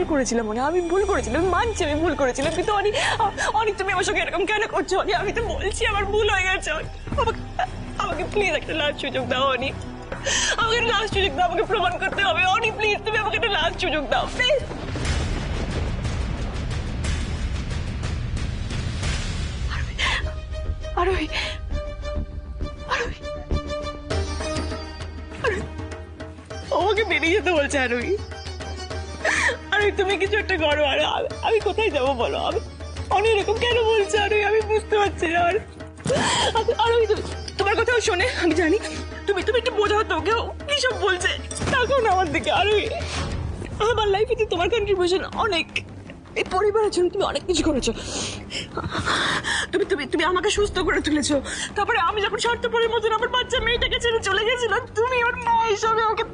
ভুল করেছিলাম মনে, আমি ভুল করেছিলাম, আমি মানছি আমি ভুল করেছিলাম, কিন্তু অনেক অনেক তুমি আমার সঙ্গে এরকম কেন করছো অনি? আমি তো বলছি আমার ভুল হয়ে গেছে। আমাকে আমাকে প্লিজ একটা লাস্ট সুযোগ দাও অনি, আমাকে একটা লাস্ট সুযোগ দাও, আমাকে প্রমাণ করতে হবে অনি, প্লিজ তুমি আমাকে একটা লাস্ট সুযোগ দাও প্লিজ। আরোহী, আরোহী, আমাকে বেরিয়ে যেতে বলছে আরোহী। আরে তুমি কিছু একটা করো, আর আমি কোথায় যাবো বলো? আমি অনেক এরকম কেন বলছে আরোহী? আমি বুঝতে পারছি না। আর আরোহী তোমার কথাও শোনে, আমি জানি। তুমি তুমি একটু বোঝাও তো, কেউ কি সব বলছে, তাকাও না আমার দিকে আরোহী। আমার লাইফে তোমার কন্ট্রিবিউশন অনেক, এই পরিবারের জন্য তুমি অনেক কিছু করেছো। তুমি তুমি তুমি আমাকে সুস্থ করে তুলেছো, তারপরে আমি যখন স্বার্থপরের মতন আমার বাচ্চা মেয়েটাকে ছেড়ে চলে গেছিলাম, তুমি ওর মা হিসাবে ওকে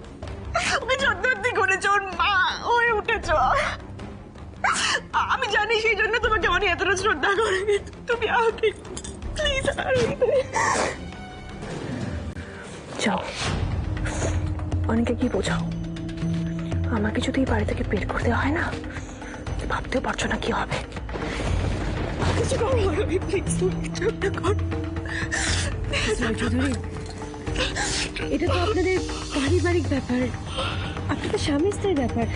ওকে যত্নদি করেছো, ওর মা হয়ে উঠেছো। আমি জানি সেই জন্য তোমাকে অনেক এতটা শ্রদ্ধা করে। তুমি আমাকে প্লিজ যাও, অনেকে কি বোঝাও, আমাকে যদি বাড়ি থেকে বের করতে হয় না, ভাবতেও পারছো না কি হবে। এটা তো আপনাদের পারিবারিক ব্যাপার, আপনাদের স্বামী স্ত্রীর ব্যাপার।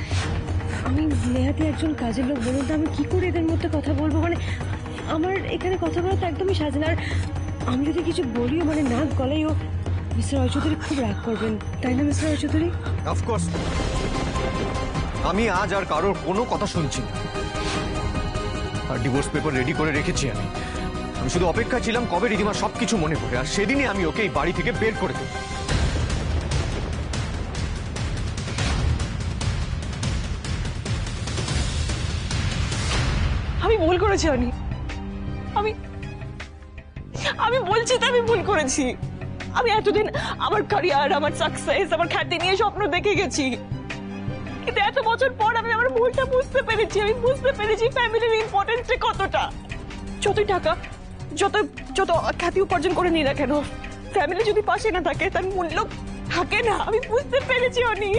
আমি নেহাতি একজন কাজের লোক, বলুন তো আমি কি করে এদের মধ্যে কথা বলবো? মানে আমার এখানে কথা বলা তো একদমই সাজে না। আর আমি যদি কিছু বলিও, মানে নাক গলাইও, মিস্টার রায়চৌধুরী খুব রাগ করবেন, তাই না মিস্টার রায়চৌধুরী? অফকোর্স আমি আজ আর কারোর কোনো কথা শুনছি না। আর ডিভোর্স পেপার রেডি করে রেখেছি আমি। আমি শুধু অপেক্ষা ছিলাম কবে রিদিমা সবকিছু মনে পড়ে, আর সেদিনই আমি ওকে এই বাড়ি থেকে বের করে দেব। আমি ভুল করেছি অনি, আমি আমি বলছি তো আমি ভুল করেছি। আমি এতদিন আমার ক্যারিয়ার, আমার সাকসেস, আমার খ্যাতি নিয়ে স্বপ্ন দেখে গেছি, কিন্তু এত বছর পর আমি আমার ভুলটা বুঝতে পেরেছি। আমি বুঝতে পেরেছি ফ্যামিলির ইম্পর্টেন্সটা কতটা। যতই টাকা, যত যত খ্যাতি উপার্জন করে নিই না কেন, ফ্যামিলি যদি পাশে না থাকে তার মূল্য থাকে না। আমি বুঝতে পেরেছি অনি।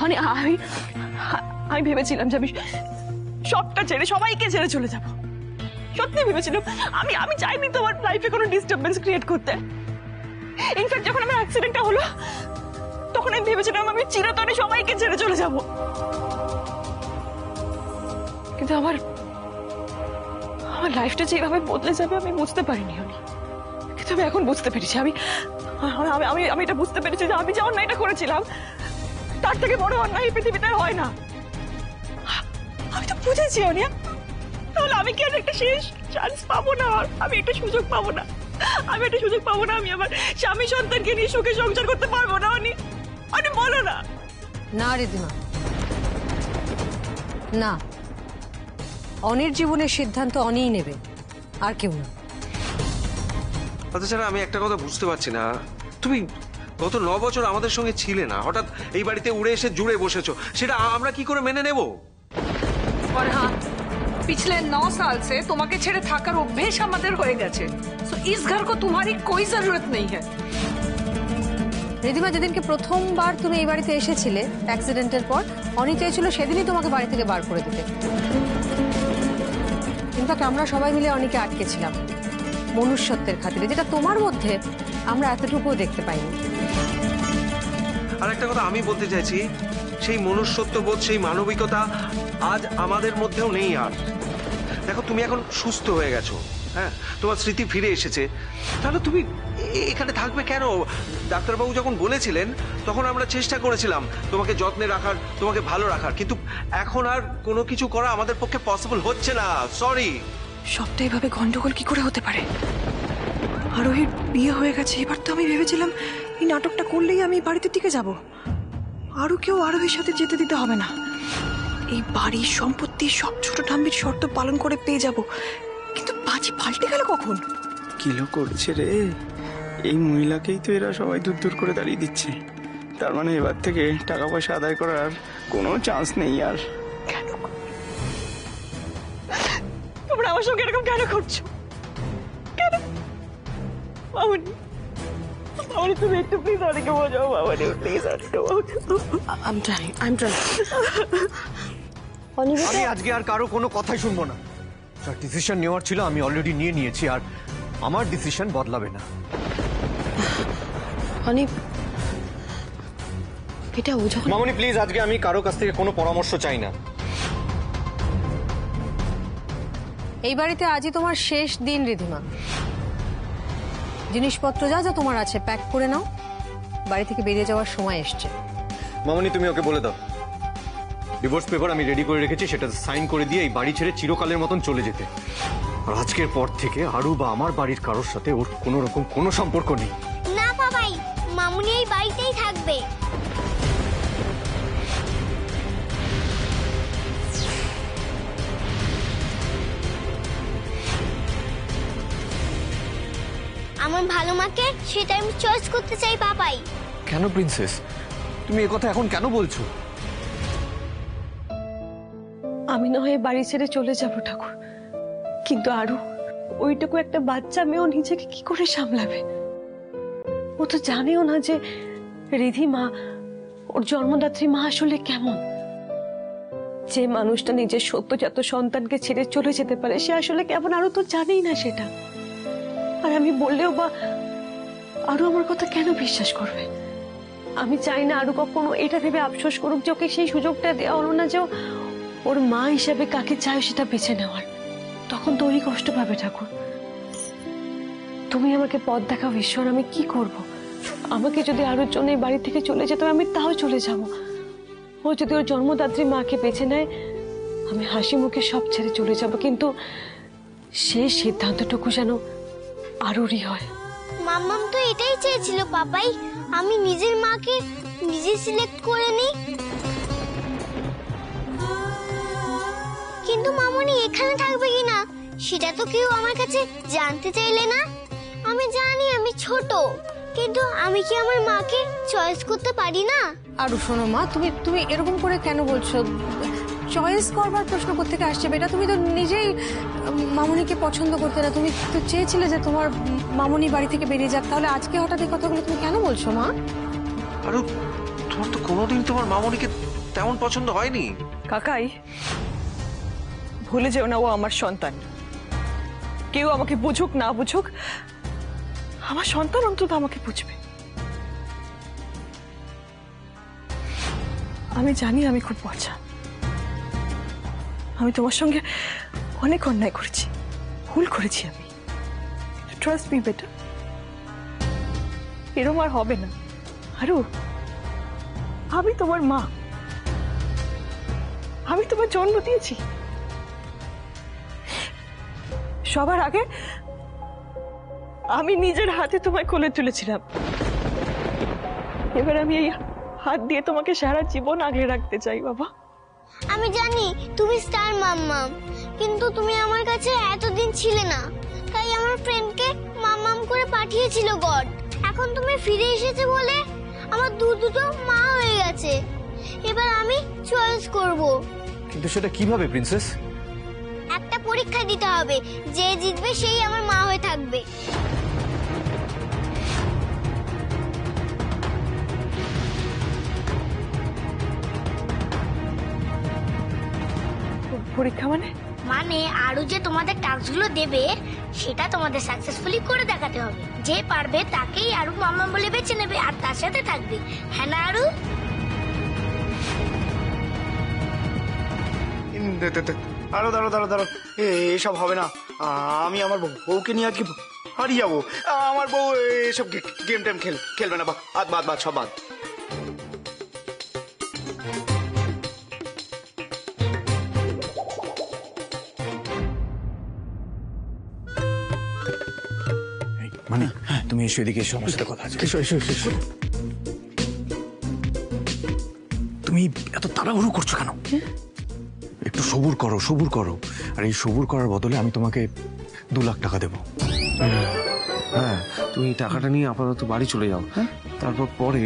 অনি আমি ভেবেছিলাম যে আমি সবটা ছেড়ে সবাইকে ছেড়ে চলে যাব, সত্যি ভেবেছিলাম। আমি আমি চাইনি তোমার লাইফে কোনো ডিস্টারবেন্স ক্রিয়েট করতে। ইনফ্যাক্ট যখন আমার অ্যাক্সিডেন্টটা হলো, তখন আমি ভেবেছিলাম আমি চিরতরে সবাইকে ছেড়ে চলে যাব, কিন্তু আমার আমার লাইফটা যেভাবে বদলে যাবে আমি বুঝতে পারিনি অনি। কিন্তু আমি এখন বুঝতে পেরেছি, আমি আমি আমি এটা বুঝতে পেরেছি যে আমি যে অন্যায়টা করেছিলাম, তার থেকে বড় অন্যায় এই পৃথিবীতে হয় না। আমি তো বুঝেছি অনিয়া, তাহলে আমি কি আর একটা শেষ চান্স পাবো না? আমি একটা সুযোগ পাবো না? আমি একটা সুযোগ পাবো না? আমি আমার স্বামী সন্তানকে নিয়ে সুখে সংসার করতে পারবো না অনি? অনি বলো না। না রিদিমা, না, অনির জীবনের সিদ্ধান্ত অনিই নেবে, আর কেউ না। তাছাড়া আমি একটা কথা বুঝতে পারছি না, তুমি গত 9 বছর আমাদের সঙ্গে ছিলে না, হঠাৎ এই বাড়িতে উড়ে এসে জুড়ে বসেছো, সেটা আমরা কি করে মেনে নেব? और हाँ, पिछले 9 साल से তোমাকে ছেড়ে থাকার অভ্যেস আমাদের হয়ে গেছে। সো इस घर को तुम्हारी कोई जरूरत नहीं है। রিদিমা, যেদিনকে প্রথমবার তুমি এই বাড়িতে এসেছিলে অ্যাক্সিডেন্টের পর, অনি চেয়েছিল সেদিনই তোমাকে বাড়ি থেকে বার করে দিতে। ইনফ্যাক্ট আমরা সবাই মিলে অনিকে আটকেছিলাম মনুষ্যত্বের খাতিরে, যেটা তোমার মধ্যে আমরা এতটুকুও দেখতে পাইনি। আর একটা কথা আমি বলতে চাইছি, সেই মনুষ্যত্ববোধ, সেই মানবিকতা আজ আমাদের মধ্যেও নেই আর। দেখো, তুমি এখন সুস্থ হয়ে গেছো, হ্যাঁ, তোমার স্মৃতি ফিরে এসেছে, তাহলে তুমি এখানে থাকবে কেন? ডাক্তারবাবু যখন বলেছিলেন তখন আমরা চেষ্টা করেছিলাম তোমাকে যত্নে রাখার, তোমাকে ভালো রাখার, কিন্তু এখন আর কোনো কিছু করা আমাদের পক্ষে পসিবল হচ্ছে না। সরি। সবটা এভাবে গন্ডগোল কি করে হতে পারে? আরোহীর বিয়ে হয়ে গেছে, এবার তো আমি ভেবেছিলাম এই নাটকটা করলেই আমি বাড়িতে টিকে যাব, আরো কেউ আরোহীর সাথে যেতে দিতে হবে না, এই বাড়ির সম্পত্তি সব ছোট ঠাম্মির শর্ত পালন করে পেয়ে যাব। কিন্তু বাজি পাল্টে গেল কখন? কিলো করছে রে, এই মহিলাকেই তো এরা সবাই দূর দূর করে দাঁড়িয়ে দিচ্ছে। তার মানে এবার থেকে টাকা পয়সা আদায় করার কোনো চান্স নেই আর। কেন তোমরা আমার সঙ্গে এরকম কেন করছো? কেন মামনি, মামনি তুমি একটু প্লিজ অনেকে বোঝাও মামনি প্লিজ অনেকে I'm trying. আমি আজকে আর কারো কোনো কথাই শুনবো না। যা ডিসিশন নেওয়ার ছিল আমি অলরেডি নিয়ে নিয়েছি, আর আমার ডিসিশন বদলাবে না। অনিক, এটা ও যখন মামনি প্লিজ, আজকে আমি কারো কাছ থেকে কোনো পরামর্শ চাই না। এই বাড়িতে আজই তোমার শেষ দিন রিধিমা। জিনিসপত্র যা যা তোমার আছে প্যাক করে নাও, বাড়ি থেকে বেরিয়ে যাওয়ার সময় এসছে। মামনি তুমি ওকে বলে দাও ডিভোর্স পেপার আমি রেডি করে রেখেছি, সেটা সাইন করে দিয়ে এই বাড়ি ছেড়ে চিরকালের মতন চলে যেতে। আর আজকের পর থেকে আরু বা আমার বাড়ির কারোর সাথে ওর কোনো রকম কোনো সম্পর্ক নেই। না বাবাই, মামুনি এই বাড়িতেই থাকবে। আমার ভালো মাকে সেটা আমি চয়েস করতে চাই বাবাই। কেন প্রিন্সেস, তুমি এ কথা এখন কেন বলছো? আমি না হয় বাড়ি ছেড়ে চলে যাব ঠাকুর, কিন্তু আরু ওইটুকু একটা বাচ্চা মেয়েও নিজেকে কি করে সামলাবে? ও তো জানেও না যে রিধিমা, ওর জন্মদাত্রী মা আসলে কেমন। যে মানুষটা নিজের সদ্যজাত সন্তানকে ছেড়ে চলে যেতে পারে সে আসলে কেমন আরু তো জানেই না সেটা। আর আমি বললেও বা আরু আমার কথা কেন বিশ্বাস করবে? আমি চাই না আরু কখনো এটা ভেবে আফসোস করুক যে ওকে সেই সুযোগটা দেওয়া হলো না যে ওর মা হিসেবে কাকে চায় সেটা বেছে নেওয়ার। তখন তো ওরই কষ্ট পাবে ঠাকুর। তুমি আমাকে পথ দেখাও ঈশ্বর, আমি কি করব? আমাকে যদি আরুর জন্য এই বাড়ি থেকে চলে যেতে হয় আমি তাও চলে যাব। ও যদি ওর জন্মদাত্রী মাকে বেছে নেয় আমি হাসি মুখে সব ছেড়ে চলে যাব, কিন্তু সেই সিদ্ধান্তটুকু যেন আরুরই হয়। মাম্মাম তো এটাই চেয়েছিল পাপাই, আমি নিজের মাকে নিজে সিলেক্ট করে নিই। কিন্তু মামুনি এখানে থাকবে কিনা সেটা তো কেউ আমার কাছে জানতে চাইলে না। আমি জানি আমি ছোট, কিন্তু আমি কি আমার মাকে চয়েস করতে পারি না? আর শোনো মা, তুমি তুমি এরকম করে কেন বলছো? চয়েস করবার প্রশ্ন কোত্থেকে আসছে বেটা? তুমি তো নিজেই মামুনিকে পছন্দ করতে না, তুমি তো চেয়েছিলে যে তোমার মামুনি বাড়ি থেকে বেরিয়ে যাক, তাহলে আজকে হঠাৎ এই কথাগুলো তুমি কেন বলছো মা? আরো তোমার তো কোনোদিন তোমার মামনিকে তেমন পছন্দ হয়নি। কাকাই, ভুলে যেও না ও আমার সন্তান। কেউ আমাকে বুঝুক না বুঝুক, আমার সন্তান অন্তত আমাকে বুঝবে। আমি জানি আমি খুব পচা, আমি তোমার সঙ্গে অনেক অন্যায় করেছি, ভুল করেছি আমি। ট্রাস্ট মি বেটা, এরম আর হবে না। আরু, আমি তোমার মা, আমি তোমার জন্ম দিয়েছি। সবার আগে আমি নিজের হাতে তোমায় কোলে তুলেছিলাম, এবার আমি এই হাত দিয়ে তোমাকে সারা জীবন আগলে রাখতে চাই বাবা। আমি জানি তুমি স্টার মাম্মাম, কিন্তু তুমি আমার কাছে এতদিন ছিলে না, তাই আমার ফ্রেন্ডকে মাম্মাম করে পাঠিয়েছিল গড। এখন তুমি ফিরে এসেছে বলে আমার দুটো মা হয়ে গেছে। এবার আমি চয়েস করব। কিন্তু সেটা কিভাবে প্রিন্সেস? একটা পরীক্ষা দিতে হবে, যে জিতবে সেই আমার মা হয়ে থাকবে। পরীক্ষা মানে? মানে আরো যে তোমাদের টাস্কগুলো দেবে সেটা তোমাদের সাকসেসফুলি করে দেখাতে হবে। যে পারবে তাকেই আরু মাম্মা বলে বেছে নেবে আর তার সাথে থাকবে। হ্যাঁ না আরু? দাঁড়ো দাঁড়ো দাঁড়ো দাঁড়ো, এসব হবে না। আমি আমার বউকে নিয়ে আজকে হারিয়ে যাবো। আমার বউ এসব গেম টেম খেলবে না। বাদ সব বাদ। মানে তুমি এসো এদিকে, এসো, আমার সাথে কথা আছে। এসো এসো এসো এসো। তুমি এত তাড়াহুড়ো করছো কেন? একটু সবুর করো, সবুর করো। আর এই সবুর করার বদলে আমি তোমাকে 2 লাখ টাকা দেবো। হ্যাঁ, তুমি টাকাটা নিয়ে আপাতত বাড়ি চলে যাও, তারপর পরে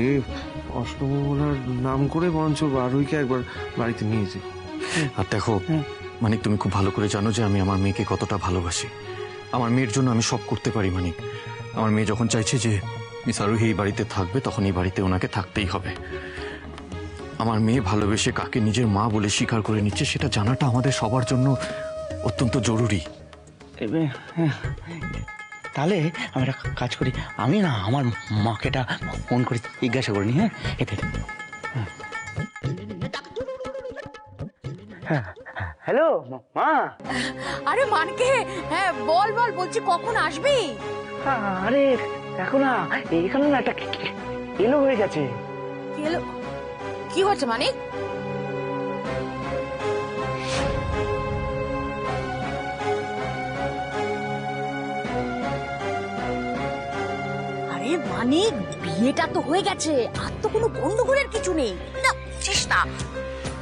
অষ্টমঙ্গলার নাম করে বরঞ্চ আরুইকে একবার বাড়িতে নিয়ে যেও। আর দেখো মানিক, তুমি খুব ভালো করে জানো যে আমি আমার মেয়েকে কতটা ভালোবাসি। আমার মেয়ের জন্য আমি সব করতে পারি মানিক। আমার মেয়ে যখন চাইছে যে মিস আরোহী এই বাড়িতে থাকবে তখন এই বাড়িতে ওনাকে থাকতেই হবে। আমার মেয়ে ভালোবেসে কাকে নিজের মা বলে স্বীকার করে নিচ্ছে সেটা জানাটা আমাদের সবার জন্য অত্যন্ত জরুরি। তাহলে আমি একটা কাজ করি, আমি না আমার মাকে এটা ফোন করে জিজ্ঞাসা করিনি। হ্যাঁ এতে হ্যালো মা। আরে মানকে, হ্যাঁ বল বল, বলছি কখন আসবি? আরে দেখো না, এখানে না একটা এলো হয়ে গেছে। কি হচ্ছে মানিক? আরে মানিক, বিয়েটা তো হয়ে গেছে, আর তো কোনো গন্ডগোলের কিছু নেই না, বুঝছিস না?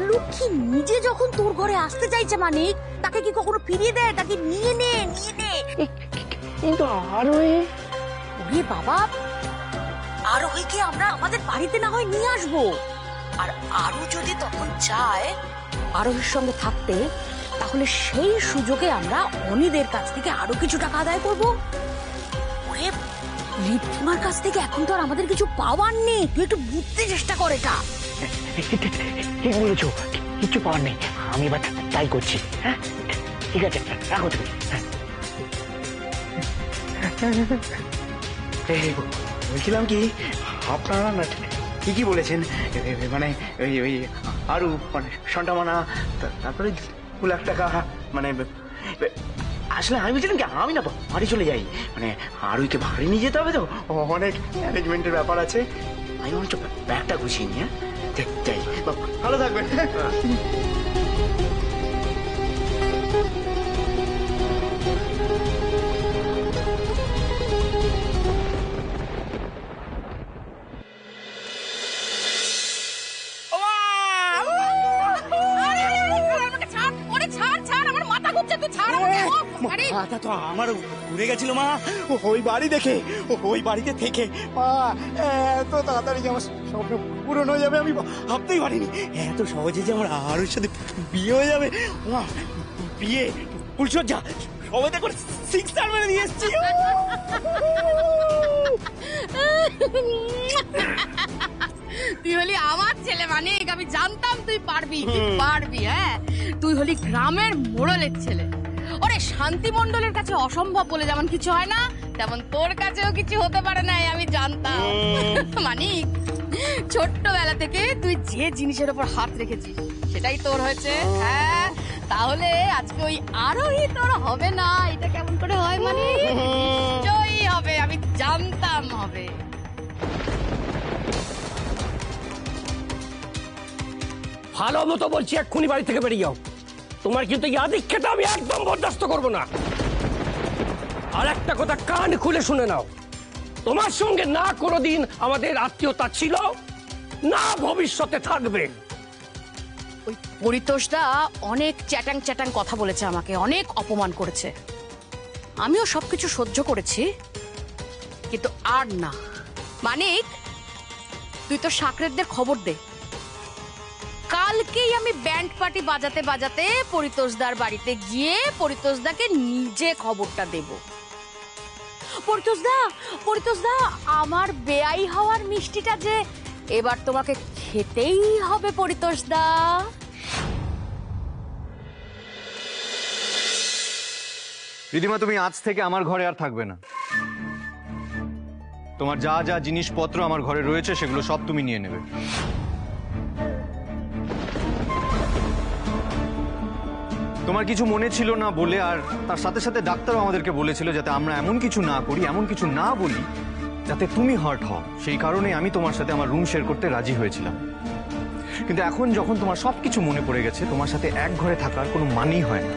লক্ষ্মী নিজে যখন তোর ঘরে আসতে চাইছে মানিক, তাকে কি কখনো ফিরিয়ে দেয়? তাকে নিয়ে নে, নিয়ে নে। কিন্তু আরো ওরে বাবা, আরোহীকে আমরা আমাদের বাড়িতে না হয় নিয়ে আসবো, আর আরো যদি তখন চায় আরোহীর সঙ্গে থাকতে, তাহলে সেই সুযোগে আমরা অনিদের কাছ থেকে আরো কিছু টাকা আদায় করবো। ওরে, রিদ্ধিমার কাছ থেকে এখন তো আর আমাদের কিছু পাওয়ার নেই, তুই একটু বুঝতে চেষ্টা কর এটা। ঠিক বলেছো, কিছু পাওয়ার নেই, আমি এবার তাই করছি। হ্যাঁ ঠিক আছে, রাখো তুমি। বলছিলাম কি, আপনারা না ঠিকই বলেছেন, মানে ওই আরু মানে সন্টামানা, তারপরে 2 লাখ টাকা, মানে আসলে আমি বলছিলাম কি, আমি না বাড়ি চলে যাই, মানে আরুকে বাড়ি নিয়ে যেতে হবে তো, অনেক ম্যানেজমেন্টের ব্যাপার আছে। আমি মনে হচ্ছে ব্যাগটা গুছিয়ে নিয়ে যাই। ভালো থাকবেন। মাথা তো আমারও ঘুরে গেছিল মা, ওই বাড়ি দেখে, ওই বাড়িতে থেকে। মা, এত তাড়াতাড়ি যে আমার স্বপ্ন পূরণ হয়ে যাবে আমি ভাবতেই পারিনি। এত সহজে যে আমার আরুর সাথে বিয়ে হয়ে যাবে। মা, বিয়ে, ফুলসজ্জা সবাই দেখো 6 স্টার মেরে দিয়ে এসছি। তুই হলি আমার ছেলে মানিক, আমি জানতাম তুই পারবি, তুই পারবি। হ্যাঁ, তুই হলি গ্রামের মোড়লের ছেলে। ওরে, শান্তি মণ্ডলের কাছে অসম্ভব বলে যেমন কিছু হয় না, তেমন তোর কাছেও কিছু হতে পারে না, আমি জানতাম। মানিক, ছোট্টবেলা থেকে তুই যে জিনিসের উপর হাত রেখেছিস সেটাই তোর হয়েছে। হ্যাঁ, তাহলে আজকে ওই আরোহী তোর হবে না, এটা কেমন করে হয়? মানে নিশ্চয়ই হবে, আমি জানতাম হবে। ভালো মতো বলছি, এক্ষুনি বাড়ি থেকে বেরিয়ে যাও। তোমার কিন্তু এই আদিক্ষেটা আমি একদম বরদাস্ত করবো না। আর একটা কথা কান খুলে শুনে নাও, তোমার সঙ্গে না কোনোদিন আমাদের আত্মীয়তা ছিল, না ভবিষ্যতে থাকবে। ওই পরিতোষদা অনেক চ্যাটাং চ্যাটাং কথা বলেছে আমাকে, অনেক অপমান করেছে, আমিও সবকিছু সহ্য করেছি, কিন্তু আর না। মানিক, তুই তো সাকরেদদের খবর দে, কালকেই আমি ব্যান্ড পার্টি বাজাতে বাজাতে পরিতোষদার বাড়িতে গিয়ে পরিতোষদাকে নিজে খবরটা দেব। পরিতোষদা, পরিতোষদা, আমার বেয়াই হওয়ার মিষ্টিটা যে এবার তোমাকে খেতেই হবে পরিতোষদা। রিদিমা, তুমি আজ থেকে আমার ঘরে আর থাকবে না। তোমার যা যা জিনিসপত্র আমার ঘরে রয়েছে সেগুলো সব তুমি নিয়ে নেবে। তোমার কিছু মনে ছিল না বলে, আর তার সাথে সাথে ডাক্তারও আমাদেরকে বলেছিল যাতে আমরা এমন কিছু না করি, এমন কিছু না বলি যাতে তুমি হার্ট হও। সেই কারণে আমি তোমার সাথে আমার রুম শেয়ার করতে রাজি হয়েছিলাম। কিন্তু এখন যখন তোমার সবকিছু মনে পড়ে গেছে, তোমার সাথে এক ঘরে থাকার কোনো মানেই হয় না।